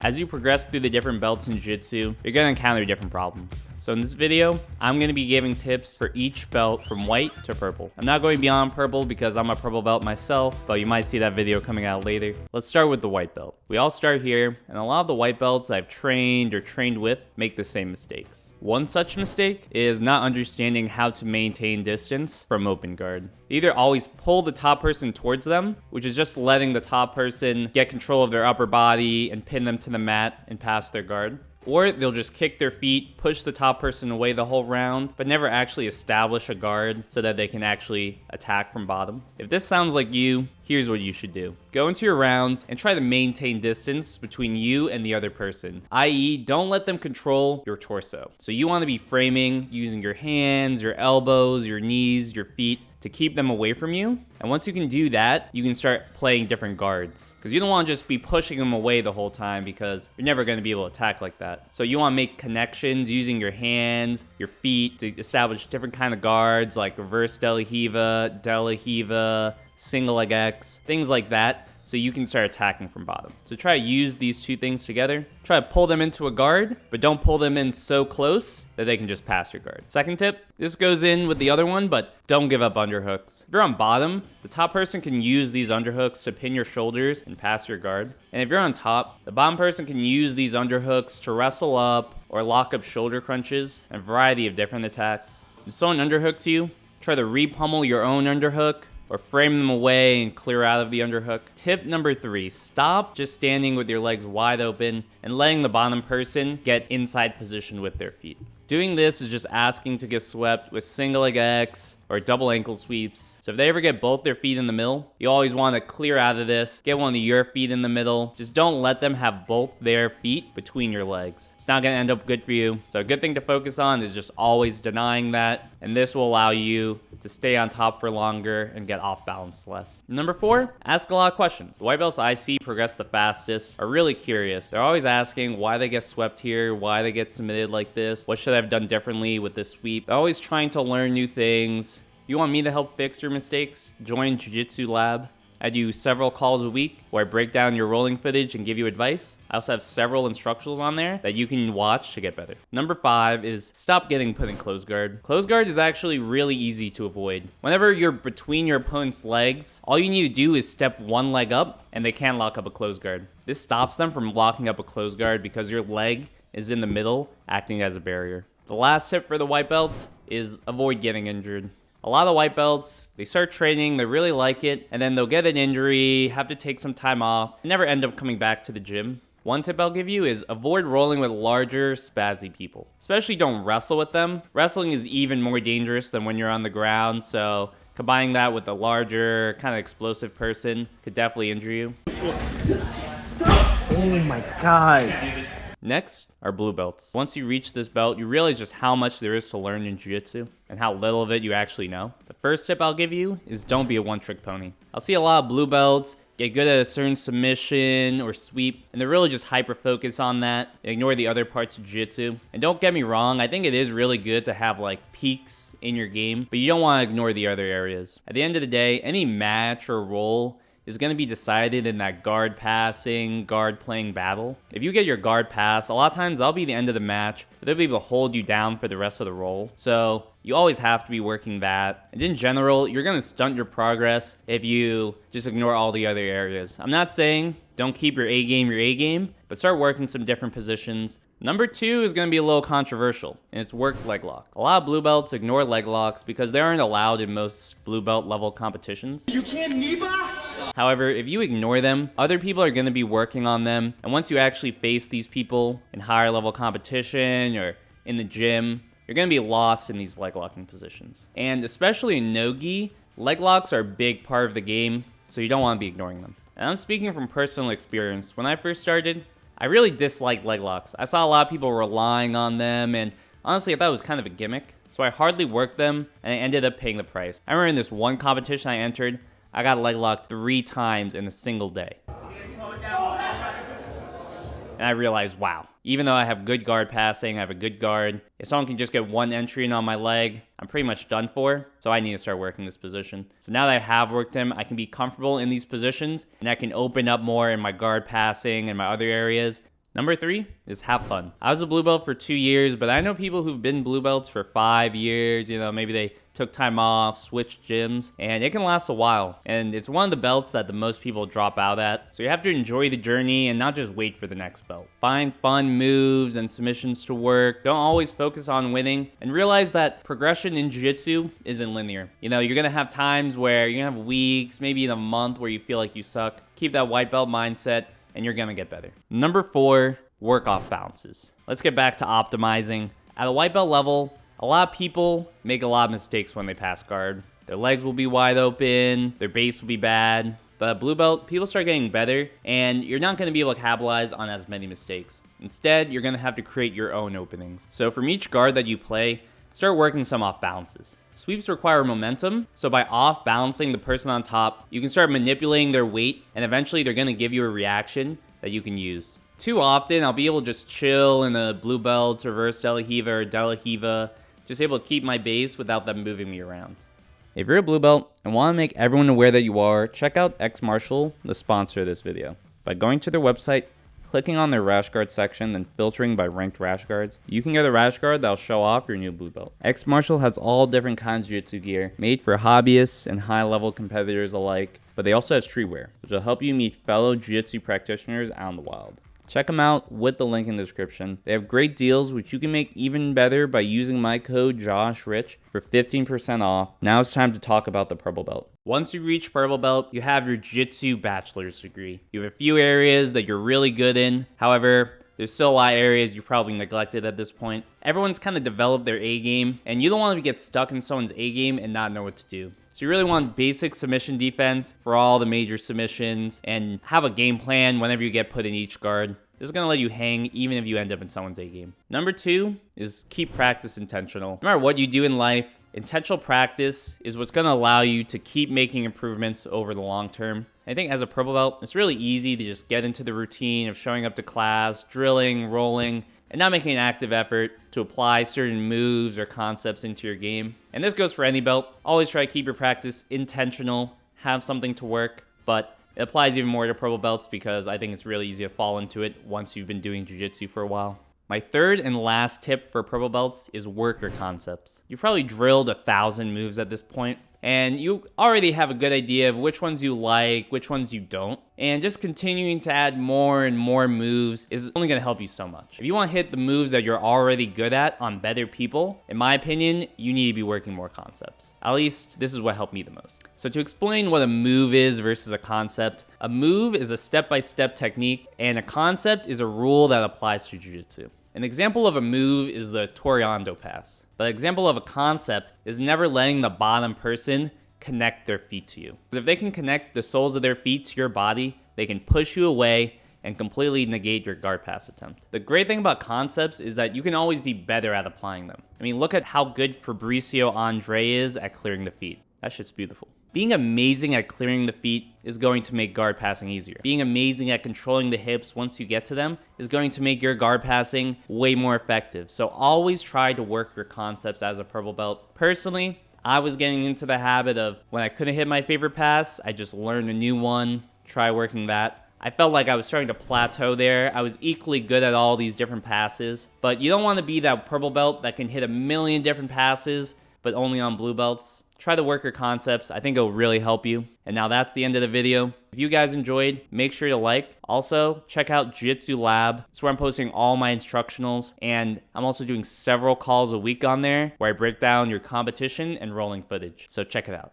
As you progress through the different belts in Jiu-Jitsu, you're going to encounter different problems. So in this video, I'm going to be giving tips for each belt from white to purple. I'm not going beyond purple because I'm a purple belt myself, but you might see that video coming out later. Let's start with the white belt. We all start here, and a lot of the white belts that I've trained or trained with make the same mistakes. One such mistake is not understanding how to maintain distance from open guard. They either always pull the top person towards them, which is just letting the top person get control of their upper body and pin them to the mat and pass their guard. Or they'll just kick their feet, push the top person away the whole round, but never actually establish a guard so that they can actually attack from bottom. If this sounds like you, here's what you should do. Go into your rounds and try to maintain distance between you and the other person, i.e. don't let them control your torso. So you want to be framing using your hands, your elbows, your knees, your feet to keep them away from you. And once you can do that, you can start playing different guards. Because you don't want to just be pushing them away the whole time because you're never going to be able to attack like that. So you want to make connections using your hands, your feet to establish different kind of guards like reverse De La Hiva, single leg X, things like that. So you can start attacking from bottom. So try to use these two things together. Try to pull them into a guard, but don't pull them in so close that they can just pass your guard. Second tip, this goes in with the other one, but don't give up underhooks. If you're on bottom, the top person can use these underhooks to pin your shoulders and pass your guard. And if you're on top, the bottom person can use these underhooks to wrestle up or lock up shoulder crunches and a variety of different attacks. If someone underhooks you, try to re-pummel your own underhook, or frame them away and clear out of the underhook. Tip number 3, stop just standing with your legs wide open and letting the bottom person get inside position with their feet. Doing this is just asking to get swept with single leg X or double ankle sweeps. So if they ever get both their feet in the middle, you always want to clear out of this, get one of your feet in the middle. Just don't let them have both their feet between your legs. It's not going to end up good for you. So a good thing to focus on is just always denying that. And this will allow you to stay on top for longer and get off balance less. Number 4, ask a lot of questions. The white belts I see progress the fastest are really curious. They're always asking why they get swept here, why they get submitted like this, what should I have done differently with this sweep. They're always trying to learn new things. You want me to help fix your mistakes? Join Jiu Jitsu Lab. I do several calls a week where I break down your rolling footage and give you advice. I also have several instructionals on there that you can watch to get better. Number 5 is stop getting put in close guard. Close guard is actually really easy to avoid. Whenever you're between your opponent's legs, all you need to do is step one leg up and they can lock up a close guard. This stops them from locking up a close guard because your leg is in the middle, acting as a barrier. The last tip for the white belts is avoid getting injured. A lot of white belts, they start training, they really like it, and then they'll get an injury, have to take some time off, and never end up coming back to the gym. One tip I'll give you is avoid rolling with larger, spazzy people. Especially don't wrestle with them. Wrestling is even more dangerous than when you're on the ground, so combining that with a larger, kind of explosive person could definitely injure you. Oh my god. Next are blue belts. Once you reach this belt, you realize just how much there is to learn in jiu-jitsu and how little of it you actually know. The first tip I'll give you is don't be a one-trick pony. I'll see a lot of blue belts get good at a certain submission or sweep, and they're really just hyper-focused on that and ignore the other parts of jiu-jitsu. And don't get me wrong, I think it is really good to have like peaks in your game, but you don't want to ignore the other areas. At the end of the day, any match or role is going to be decided in that guard passing, guard playing battle. If you get your guard pass, a lot of times that'll be the end of the match, but they'll be able to hold you down for the rest of the roll. So you always have to be working that. And in general, you're going to stunt your progress if you just ignore all the other areas. I'm not saying don't keep your A game, but start working some different positions. Number 2 is going to be a little controversial, and it's work leg lock. A lot of blue belts ignore leg locks because they aren't allowed in most blue belt level competitions. You can't Niba? However, if you ignore them, other people are going to be working on them, and once you actually face these people in higher level competition or in the gym, you're going to be lost in these leg locking positions. And especially in no-gi, leg locks are a big part of the game, so you don't want to be ignoring them. And I'm speaking from personal experience. When I first started, I really disliked leg locks. I saw a lot of people relying on them, and honestly, I thought it was kind of a gimmick. So I hardly worked them, and I ended up paying the price. I remember in this one competition I entered, I got leg locked 3 times in a single day. And I realized, wow, even though I have good guard passing, I have a good guard, if someone can just get one entry in on my leg, I'm pretty much done for. So I need to start working this position. So now that I have worked him, I can be comfortable in these positions, and I can open up more in my guard passing and my other areas, Number 3 is have fun. I was a blue belt for 2 years, but I know people who've been blue belts for 5 years. Maybe they took time off, switched gyms, and it can last a while. And it's one of the belts that the most people drop out at. So you have to enjoy the journey and not just wait for the next belt. Find fun moves and submissions to work. Don't always focus on winning, and realize that progression in jiu-jitsu isn't linear. You're gonna have times where you're gonna have weeks, maybe in a month, where you feel like you suck. Keep that white belt mindset, and you're gonna get better. Number 4, work off balances. Let's get back to optimizing. At a white belt level, a lot of people make a lot of mistakes when they pass guard. Their legs will be wide open, their base will be bad. But at blue belt, people start getting better, and you're not gonna be able to capitalize on as many mistakes. Instead, you're gonna have to create your own openings. So from each guard that you play, start working some off balances. Sweeps require momentum, so by off balancing the person on top, you can start manipulating their weight, and eventually they're gonna give you a reaction that you can use. Too often, I'll be able to just chill in a blue belt, reverse De La Hiva or De La Hiva, just able to keep my base without them moving me around. If you're a blue belt and want to make everyone aware that you are, check out X Martial, the sponsor of this video. By going to their website, clicking on their rash guard section, and filtering by ranked rash guards, you can get a rash guard that'll show off your new blue belt. X Martial has all different kinds of jiu-jitsu gear, made for hobbyists and high-level competitors alike, but they also have streetwear, which will help you meet fellow jiu-jitsu practitioners out in the wild. Check them out with the link in the description. They have great deals, which you can make even better by using my code JOSHRICH for 15% off. Now it's time to talk about the purple belt. Once you reach purple belt, you have your Jiu-Jitsu bachelor's degree. You have a few areas that you're really good in. However, there's still a lot of areas you've probably neglected at this point. Everyone's kind of developed their A game, and you don't want to get stuck in someone's A game and not know what to do. So you really want basic submission defense for all the major submissions, and have a game plan whenever you get put in each guard. This is going to let you hang even if you end up in someone's A game. Number 2 is keep practice intentional. No matter what you do in life, intentional practice is what's going to allow you to keep making improvements over the long term. I think as a purple belt, it's really easy to just get into the routine of showing up to class, drilling, rolling, and not making an active effort to apply certain moves or concepts into your game. And this goes for any belt. Always try to keep your practice intentional, have something to work, but it applies even more to purple belts because I think it's really easy to fall into it once you've been doing jiu-jitsu for a while. My third and last tip for purple belts is work your concepts. You've probably drilled 1,000 moves at this point, and you already have a good idea of which ones you like, which ones you don't. And just continuing to add more and more moves is only going to help you so much. If you want to hit the moves that you're already good at on better people, in my opinion, you need to be working more concepts. At least this is what helped me the most. So to explain what a move is versus a concept, a move is a step-by-step technique, and a concept is a rule that applies to jiu-jitsu. An example of a move is the Toreando pass. But an example of a concept is never letting the bottom person connect their feet to you. If they can connect the soles of their feet to your body, they can push you away and completely negate your guard pass attempt. The great thing about concepts is that you can always be better at applying them. I mean, look at how good Fabricio Andre is at clearing the feet. That shit's beautiful. Being amazing at clearing the feet is going to make guard passing easier. Being amazing at controlling the hips once you get to them is going to make your guard passing way more effective. So always try to work your concepts as a purple belt. Personally, I was getting into the habit of when I couldn't hit my favorite pass, I just learned a new one, try working that. I felt like I was starting to plateau there. I was equally good at all these different passes, but you don't want to be that purple belt that can hit a million different passes, but only on blue belts. Try to work your concepts. I think it'll really help you. And now that's the end of the video. If you guys enjoyed, make sure to like. Also, check out Jiu-Jitsu Lab. It's where I'm posting all my instructionals. And I'm also doing several calls a week on there where I break down your competition and rolling footage. So check it out.